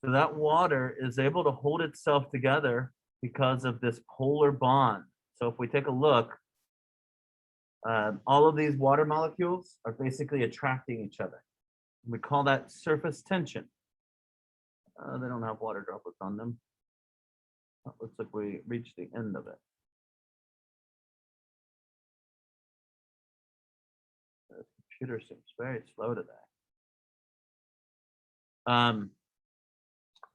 So that water is able to hold itself together because of this polar bond. So if we take a look, all of these water molecules are basically attracting each other. We call that surface tension. They don't have water droplets on them. Oh, looks like we reached the end of it. The computer seems very slow today.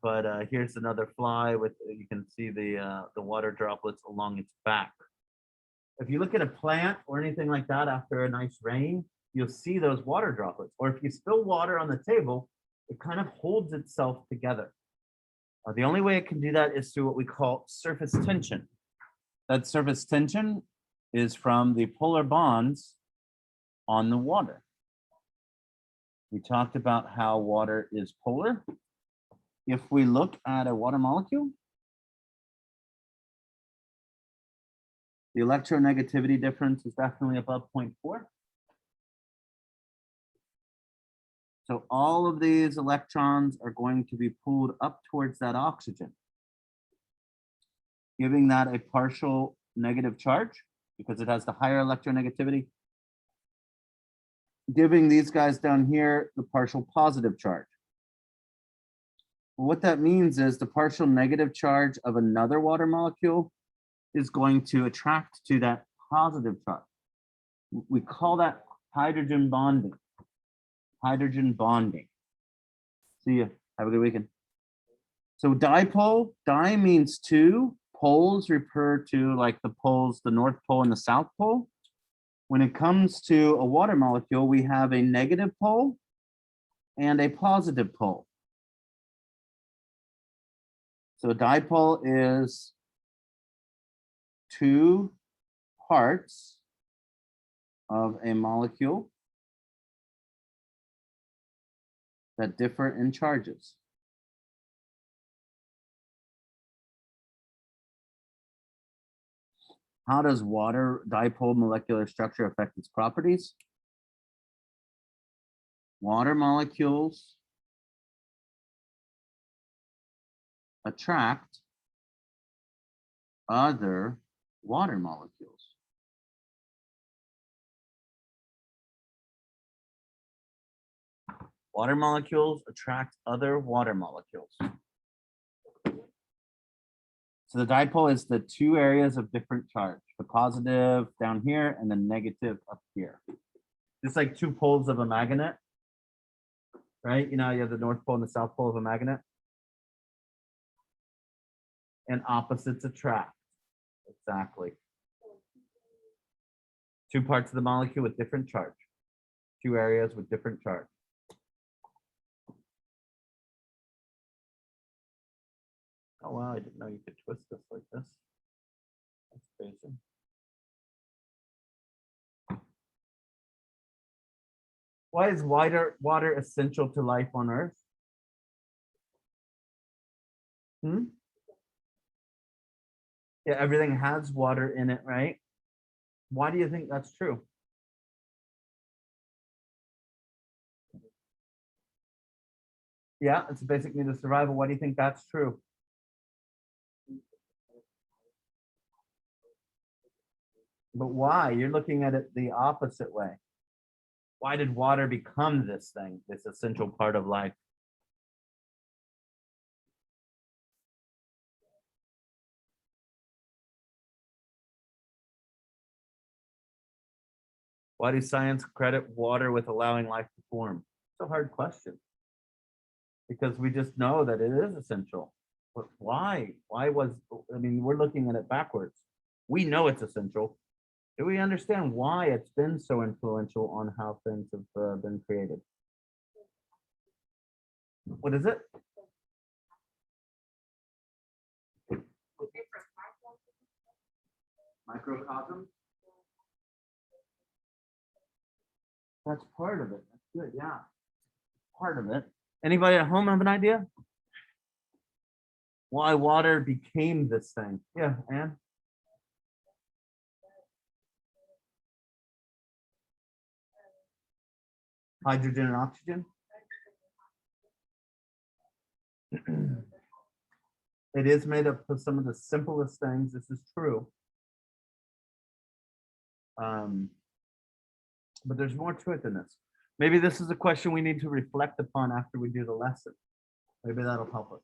But here's another fly with, you can see the water droplets along its back. If you look at a plant or anything like that after a nice rain, you'll see those water droplets. Or if you spill water on the table, it kind of holds itself together. The only way it can do that is through what we call surface tension. That surface tension is from the polar bonds on the water. We talked about how water is polar. If we look at a water molecule, the electronegativity difference is definitely above 0.4. So all of these electrons are going to be pulled up towards that oxygen, giving that a partial negative charge because it has the higher electronegativity, giving these guys down here the partial positive charge. What that means is the partial negative charge of another water molecule is going to attract to that positive charge. We call that hydrogen bonding. Hydrogen bonding. See you. Have a good weekend. So dipole, di means two. Poles refer to like the poles, the North Pole and the South Pole. When it comes to a water molecule, we have a negative pole and a positive pole. So dipole is two parts of a molecule that differ in charges. How does water dipole molecular structure affect its properties? Water molecules attract other water molecules. Water molecules attract other water molecules. So the dipole is the two areas of different charge, the positive down here and the negative up here. Just like two poles of a magnet, right? You know, you have the North Pole and the South Pole of a magnet. And opposites attract. Exactly. Two parts of the molecule with different charge. Two areas with different charge. Oh wow, I didn't know you could twist this like this. That's crazy. Why is water essential to life on Earth? Yeah, everything has water in it, right? Why do you think that's true? Yeah, it's a basic need of survival. Why do you think that's true? But why? You're looking at it the opposite way. Why did water become this thing, this essential part of life? Why does science credit water with allowing life to form? It's a hard question. Because we just know that it is essential. But why? Why was, I mean, we're looking at it backwards. We know it's essential. Do we understand why it's been so influential on how things have been created? What is it? Microcosm? That's part of it. That's good, yeah. Part of it. Anybody at home have an idea? Why water became this thing? Yeah, Anne? Hydrogen and oxygen? It is made up of some of the simplest things. This is true. But there's more to it than this. Maybe this is a question we need to reflect upon after we do the lesson. Maybe that'll help us.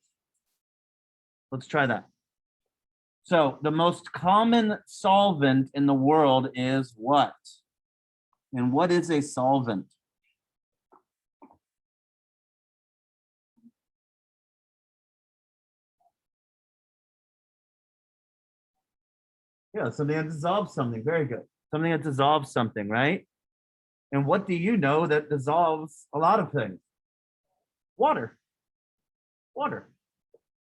Let's try that. So the most common solvent in the world is what? And what is a solvent? Yeah, something that dissolves something. Very good. Something that dissolves something, right? And what do you know that dissolves a lot of things? Water. Water.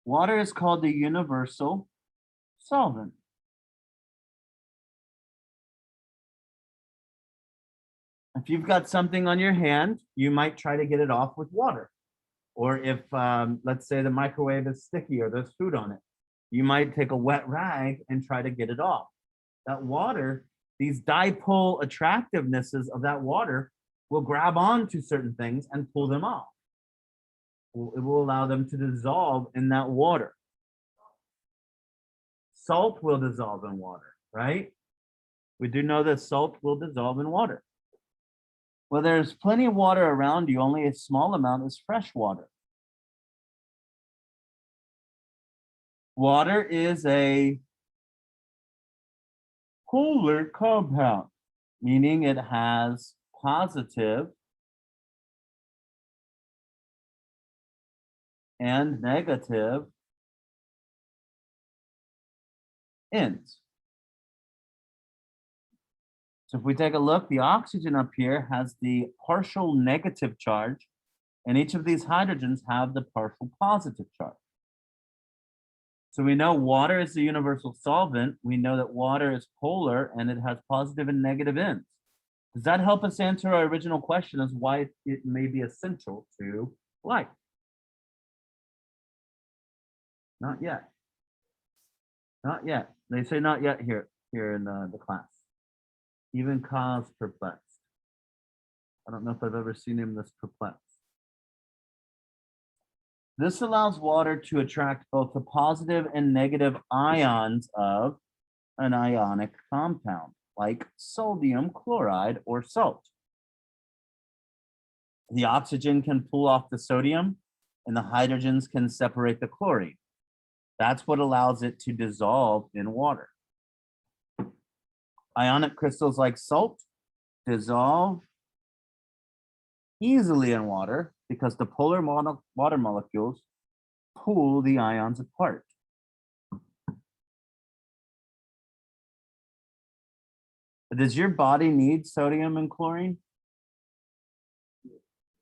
Water is called the universal solvent. If you've got something on your hand, you might try to get it off with water. Or if, let's say the microwave is sticky or there's food on it, you might take a wet rag and try to get it off. That water, these dipole attractivenesses of that water will grab onto certain things and pull them off. It will allow them to dissolve in that water. Salt will dissolve in water, right? We do know that salt will dissolve in water. Well, there's plenty of water around you, only a small amount is fresh water. Water is a polar compound, meaning it has positive and negative ends. So if we take a look, the oxygen up here has the partial negative charge, and each of these hydrogens have the partial positive charge. So we know water is the universal solvent. We know that water is polar and it has positive and negative ends. Does that help us answer our original question as why it may be essential to life? Not yet. Not yet. They say not yet here in the class. Even Ka's perplexed. I don't know if I've ever seen him this perplexed. This allows water to attract both the positive and negative ions of an ionic compound, like sodium chloride or salt. The oxygen can pull off the sodium, and the hydrogens can separate the chlorine. That's what allows it to dissolve in water. Ionic crystals like salt dissolve easily in water because the polar water molecules pull the ions apart. Does your body need sodium and chlorine?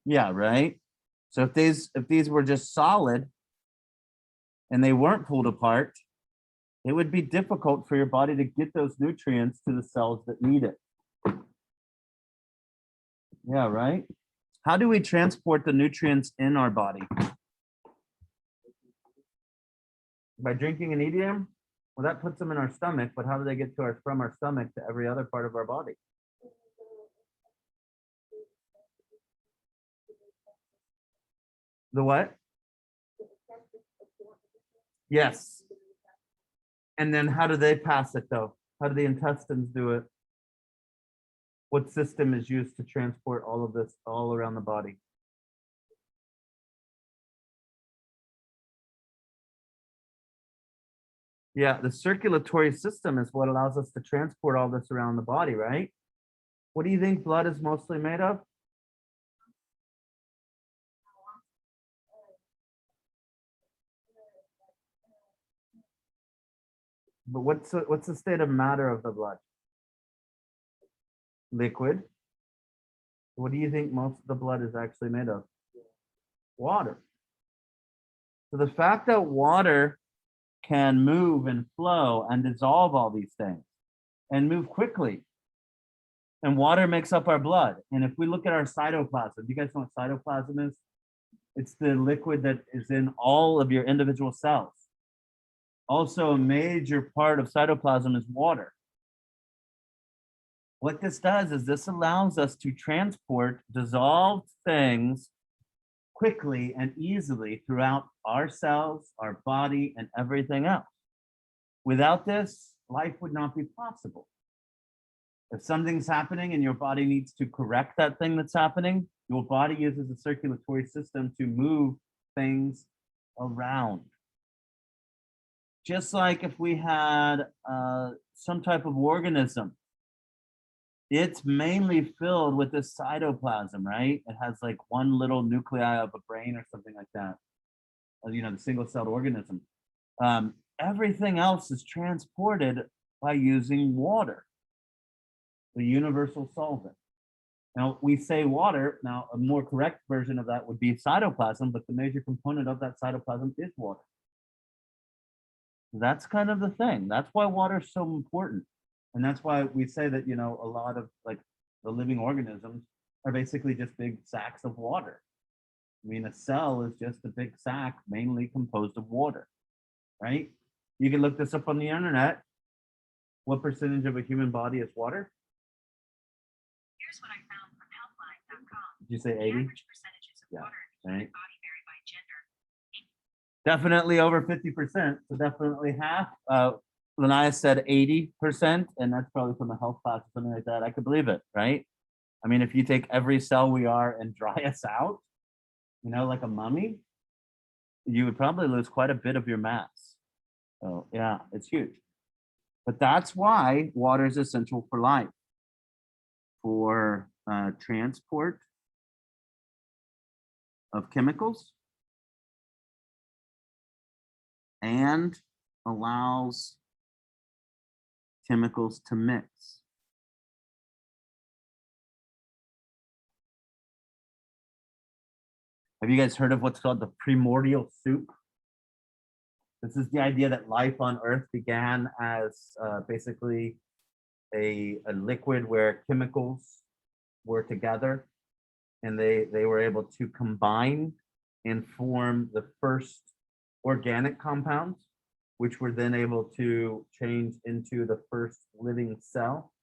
Yeah, right? So if these were just solid and they weren't pulled apart, it would be difficult for your body to get those nutrients to the cells that need it. Yeah, right? How do we transport the nutrients in our body? By drinking and eating them? Well, that puts them in our stomach, but how do they get from our stomach to every other part of our body? The what? Yes. And then how do they pass it though? How do the intestines do it? What system is used to transport all of this all around the body? Yeah, the circulatory system is what allows us to transport all this around the body, right? What do you think blood is mostly made of? But what's the state of matter of the blood? Liquid. What do you think most of the blood is actually made of? Water. So the fact that water can move and flow and dissolve all these things and move quickly, and water makes up our blood. And if we look at our cytoplasm, do you guys know what cytoplasm is? It's the liquid that is in all of your individual cells. Also, a major part of cytoplasm is water. What this does is this allows us to transport dissolved things quickly and easily throughout our cells, our body, and everything else. Without this, life would not be possible. If something's happening and your body needs to correct that thing that's happening, your body uses a circulatory system to move things around. Just like if we had some type of organism, it's mainly filled with this cytoplasm, right? It has like one little nuclei of a brain or something like that. You know, the single-celled organism. Everything else is transported by using water, the universal solvent. Now, we say water. Now, a more correct version of that would be cytoplasm, but the major component of that cytoplasm is water. That's kind of the thing. That's why water is so important. And that's why we say that, you know, a lot of like the living organisms are basically just big sacks of water. I mean, a cell is just a big sack mainly composed of water, right? You can look this up on the internet. What percentage of a human body is water? Here's what I found from healthline.com. Did you say The 80? average percentages of Yeah, water in the human right. body vary by gender. Definitely over 50%. So definitely half. Lanaya said 80%, and that's probably from a health class or something like that. I could believe it, right? I mean, if you take every cell we are and dry us out, you know, like a mummy, you would probably lose quite a bit of your mass. So yeah, it's huge. But that's why water is essential for life, for transport of chemicals, and allows chemicals to mix. Have you guys heard of what's called the primordial soup? This is the idea that life on Earth began as basically a liquid where chemicals were together, and they were able to combine and form the first organic compounds, which were then able to change into the first living cell.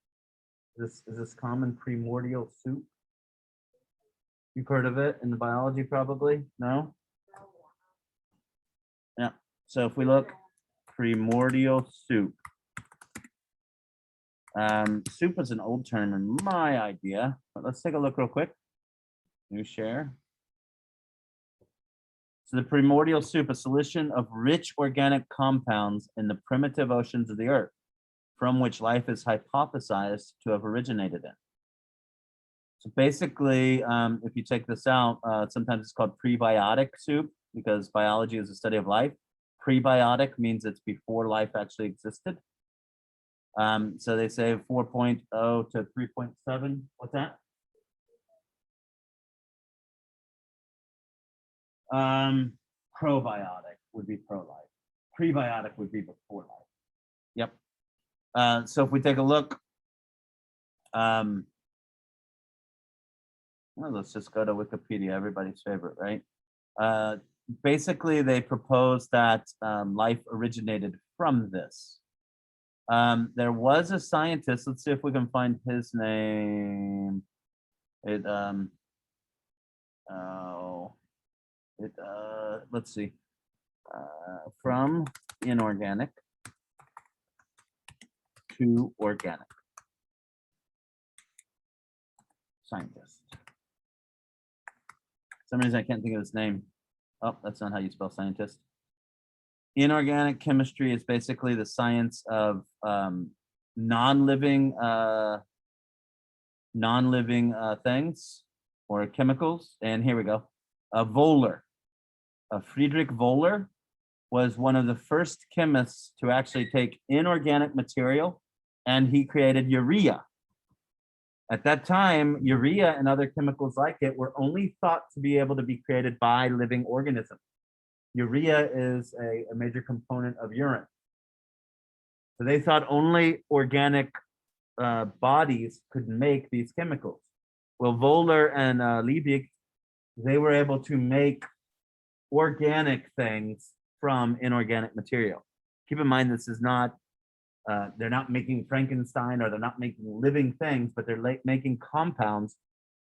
Is this common primordial soup? You've heard of it in the biology, probably? No? Yeah. So if we look, primordial soup. Soup is an old term in my idea, but let's take a look real quick. New share. So the primordial soup, a solution of rich organic compounds in the primitive oceans of the earth, from which life is hypothesized to have originated in. So basically, if you take this out, sometimes it's called prebiotic soup because biology is the study of life. Prebiotic means it's before life actually existed. So they say 4.0 to 3.7. What's that? Probiotic would be pro-life. Prebiotic would be before life. Yep. So if we take a look, well, let's just go to Wikipedia, everybody's favorite, right? Basically, they propose that life originated from this. There was a scientist, let's see if we can find his name. Let's see. From inorganic to organic. Scientist. For some reason I can't think of his name. Oh, that's not how you spell scientist. Inorganic chemistry is basically the science of non-living things or chemicals. And here we go. Wohler. Friedrich Wohler was one of the first chemists to actually take inorganic material, and he created urea. At that time, urea and other chemicals like it were only thought to be able to be created by living organisms. Urea is a major component of urine. So they thought only organic bodies could make these chemicals. Well, Wohler and Liebig, they were able to make organic things from inorganic material. Keep in mind, this is not, they're not making Frankenstein or they're not making living things, but they're making compounds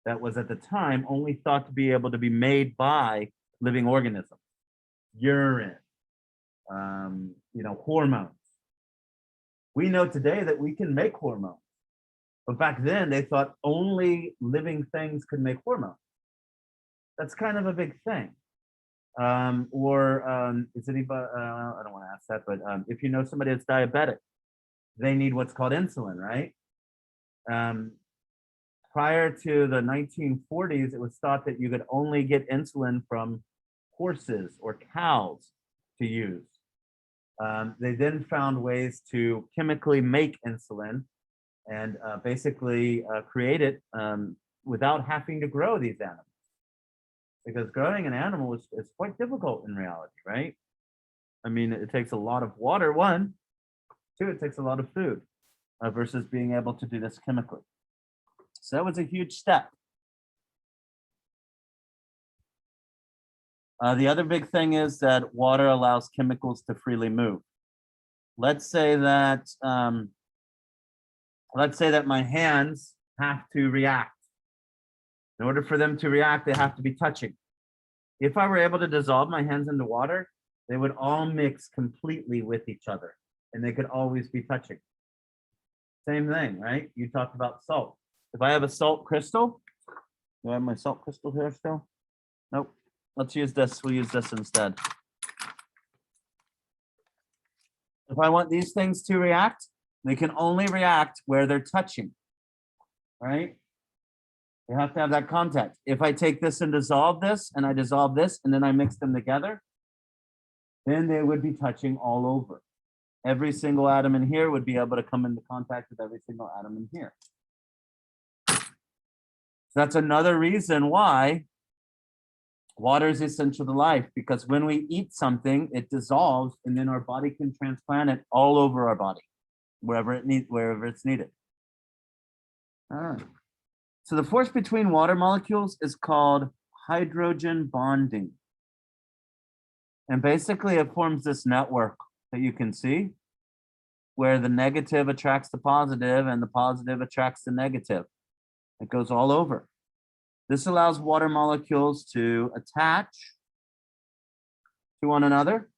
that was at the time only thought to be able to be made by living organisms. Urine, hormones. We know today that we can make hormones, but back then they thought only living things could make hormones. That's kind of a big thing. Is anybody, I don't want to ask that, but if you know somebody that's diabetic, they need what's called insulin, right? Prior to the 1940s, it was thought that you could only get insulin from horses or cows to use. They then found ways to chemically make insulin and basically create it without having to grow these animals. Because growing an animal is quite difficult in reality, right? I mean, it takes a lot of water, one. Two, it takes a lot of food versus being able to do this chemically. So that was a huge step. The other big thing is that water allows chemicals to freely move. Let's say that my hands have to react. In order for them to react, they have to be touching. If I were able to dissolve my hands into water, they would all mix completely with each other, and they could always be touching. Same thing, right? You talked about salt. If I have a salt crystal, do I have my salt crystal here still? Nope. Let's use this. We'll use this instead. If I want these things to react, they can only react where they're touching, right? You have to have that contact. If I take this and dissolve this, and I dissolve this, and then I mix them together, then they would be touching all over. Every single atom in here would be able to come into contact with every single atom in here. So that's another reason why water is essential to life, because when we eat something, it dissolves, and then our body can transplant it all over our body, wherever it's needed. All right. So the force between water molecules is called hydrogen bonding. And basically it forms this network that you can see where the negative attracts the positive and the positive attracts the negative. It goes all over. This allows water molecules to attach to one another,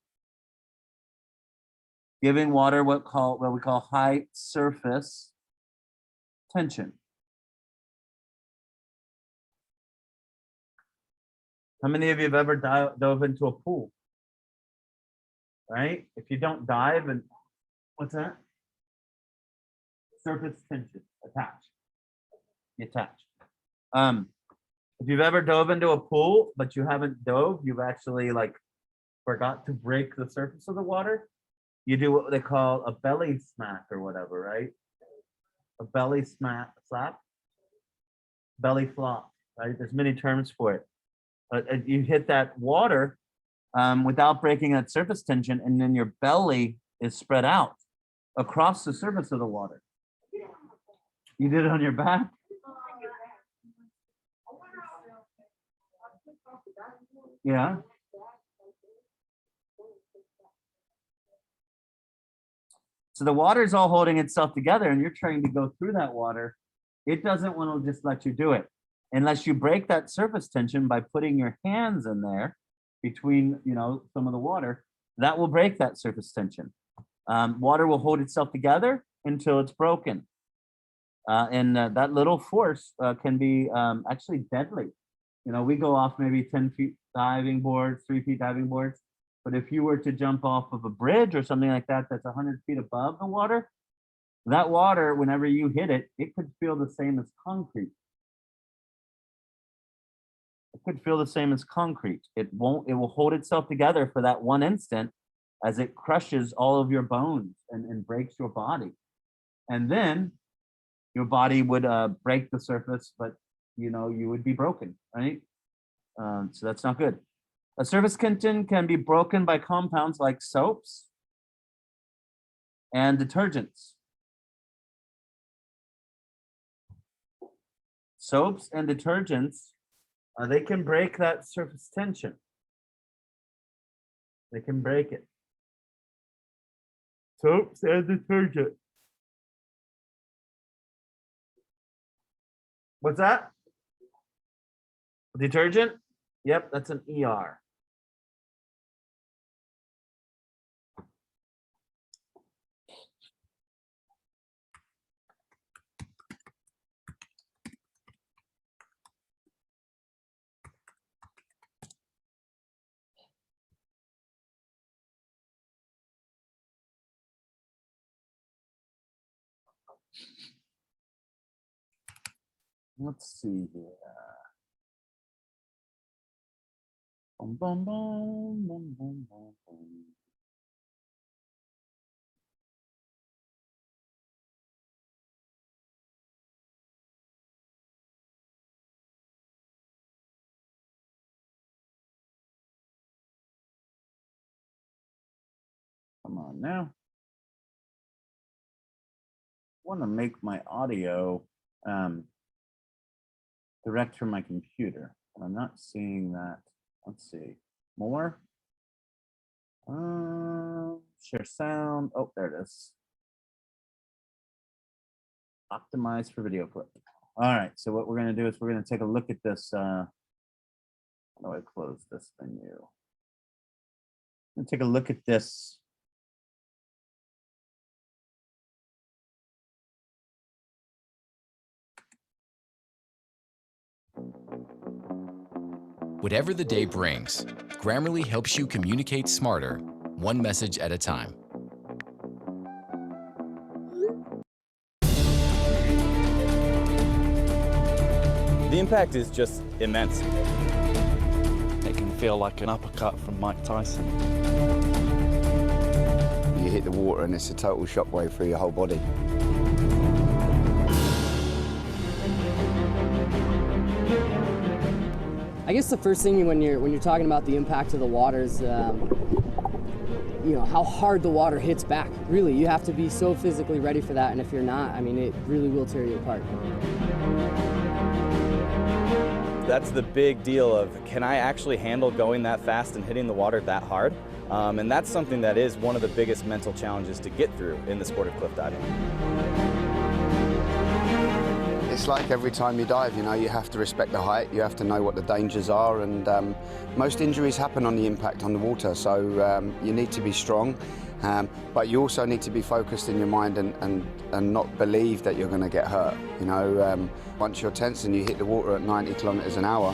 giving water what we call high surface tension. How many of you have ever dove into a pool? Right? If you don't dive, and what's that? Surface tension, attach. If you've ever dove into a pool, but you haven't dove, you've actually forgot to break the surface of the water. You do what they call a belly smack or whatever, right? A belly slap, belly flop, right? There's many terms for it. But you hit that water without breaking that surface tension, and then your belly is spread out across the surface of the water. You did it on your back? Yeah. So the water is all holding itself together, and you're trying to go through that water. It doesn't want to just let you do it unless you break that surface tension by putting your hands in there between, some of the water. That will break that surface tension. Water will hold itself together until it's broken. And that little force can be actually deadly. We go off maybe 10 feet diving boards, 3 feet diving boards. But if you were to jump off of a bridge or something like that, that's 100 feet above the water, that water, whenever you hit it, it could feel the same as concrete. It could feel the same as concrete. It will hold itself together for that one instant as it crushes all of your bones and breaks your body. And then your body would break the surface, but you would be broken, right? So that's not good. A surface tension can be broken by compounds like soaps and detergents. Soaps and detergents, they can break that surface tension. They can break it. Soaps and detergent. What's that? Detergent? Yep, that's an ER. Let's see here. Bum, bum, bum, bum, bum, bum, bum. Come on now. Want to make my audio direct from my computer, and I'm not seeing that. Let's see. More. Share sound. Oh, there it is. Optimize for video clip. All right, so what we're going to do is we're going to take a look at this. How do I close this menu? I'm going to take a look at this. Whatever the day brings, Grammarly helps you communicate smarter, one message at a time. The impact is just immense. It can feel like an uppercut from Mike Tyson. You hit the water and it's a total shockwave through your whole body. I guess the first thing when you're talking about the impact of the water is, you know, how hard the water hits back. Really, you have to be so physically ready for that, and if you're not, I mean, it really will tear you apart. That's the big deal of, can I actually handle going that fast and hitting the water that hard? And that's something that is one of the biggest mental challenges to get through in the sport of cliff diving. It's like every time you dive, you know, you have to respect the height, you have to know what the dangers are, and most injuries happen on the impact on the water, so you need to be strong, but you also need to be focused in your mind and not believe that you're going to get hurt. You know, once you're tense and you hit the water at 90 kilometers an hour,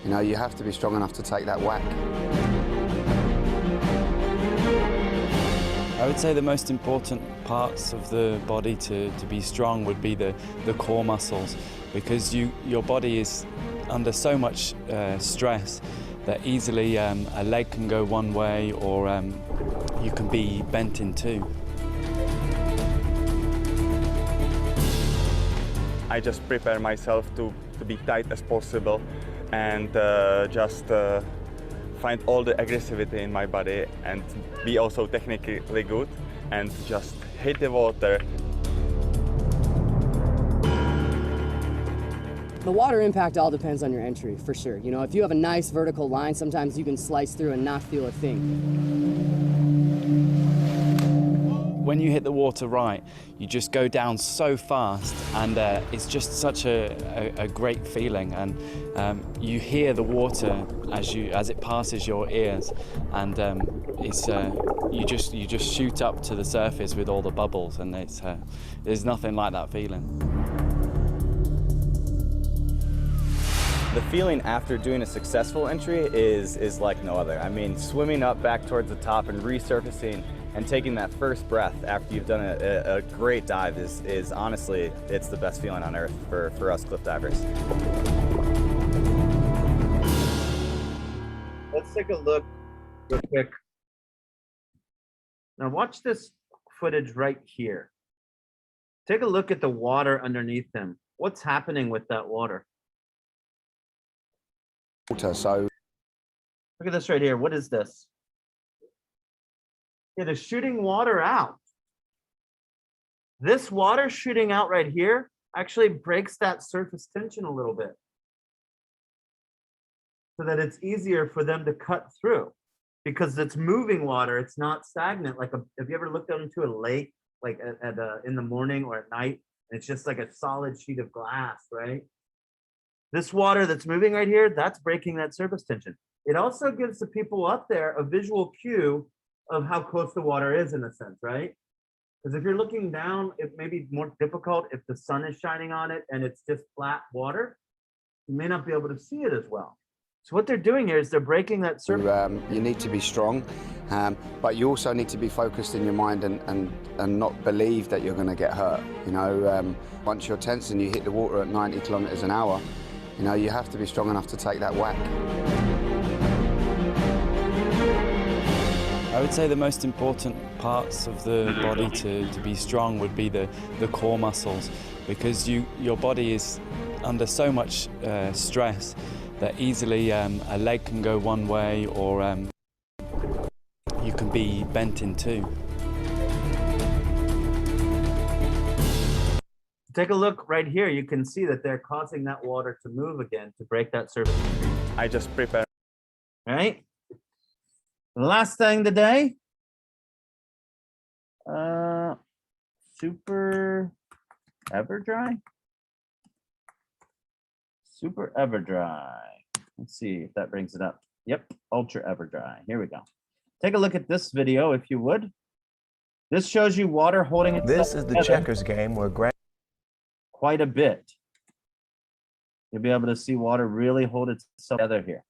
you know, you have to be strong enough to take that whack. I would say the most important parts of the body to be strong would be the core muscles, because your body is under so much stress that easily a leg can go one way, or you can be bent in two. I just prepare myself to be tight as possible and just find all the aggressivity in my body and be also technically good and just hit the water. The water impact all depends on your entry, for sure. You know, if you have a nice vertical line, sometimes you can slice through and not feel a thing. When you hit the water right, you just go down so fast, and it's just such a great feeling, and you hear the water as it passes your ears, and you just shoot up to the surface with all the bubbles, and there's nothing like that feeling. The feeling after doing a successful entry is like no other. I mean, swimming up back towards the top and resurfacing and taking that first breath after you've done a great dive is honestly, it's the best feeling on earth for us cliff divers. Let's take a look real quick. Now watch this footage right here. Take a look at the water underneath him. What's happening with that water? So Look at this right here. What is this? It is shooting water out. This water shooting out right here actually breaks that surface tension a little bit, so that it's easier for them to cut through, because it's moving water. It's not stagnant. Like, have you ever looked out into a lake, like in the morning or at night? And it's just like a solid sheet of glass, right? This water that's moving right here, that's breaking that surface tension. It also gives the people up there a visual cue of how close the water is in a sense, right? Because if you're looking down, it may be more difficult if the sun is shining on it and it's just flat water. You may not be able to see it as well. So what they're doing here is they're breaking that surface. You need to be strong, but you also need to be focused in your mind and not believe that you're going to get hurt. You know, once you're tense and you hit the water at 90 kilometers an hour, you know, you have to be strong enough to take that whack. I would say the most important parts of the body to be strong would be the core muscles, because your body is under so much stress that easily a leg can go one way, or you can be bent in two. Take a look right here. You can see that they're causing that water to move again to break that surface. I just prepare. Right? Last thing today. Super Everdry. Super Everdry. Let's see if that brings it up. Yep, Ultra Everdry. Here we go. Take a look at this video if you would. This shows you water holding itself This is the together checkers game where quite a bit. You'll be able to see water really hold itself together here.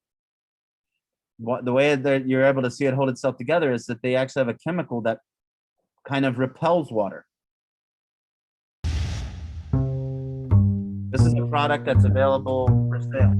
The way that you're able to see it hold itself together is that they actually have a chemical that kind of repels water. This is a product that's available for sale.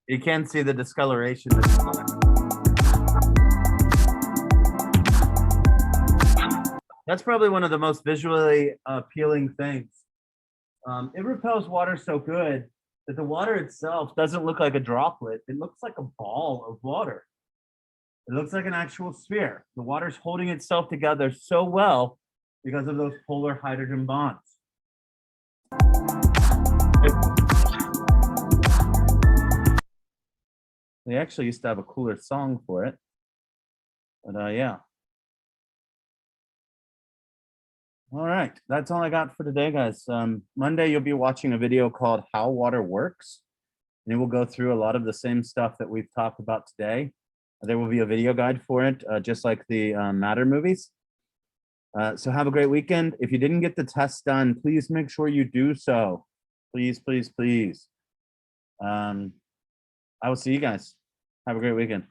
You can see the discoloration. That's probably one of the most visually appealing things. It repels water so good that the water itself doesn't look like a droplet. It looks like a ball of water. It looks like an actual sphere. The water's holding itself together so well because of those polar hydrogen bonds. They actually used to have a cooler song for it. But yeah. All right, that's all I got for today, guys. Monday, you'll be watching a video called How Water Works. And it will go through a lot of the same stuff that we've talked about today. There will be a video guide for it, just like the Matter movies. So have a great weekend. If you didn't get the test done, please make sure you do so. Please, please, please. I will see you guys. Have a great weekend.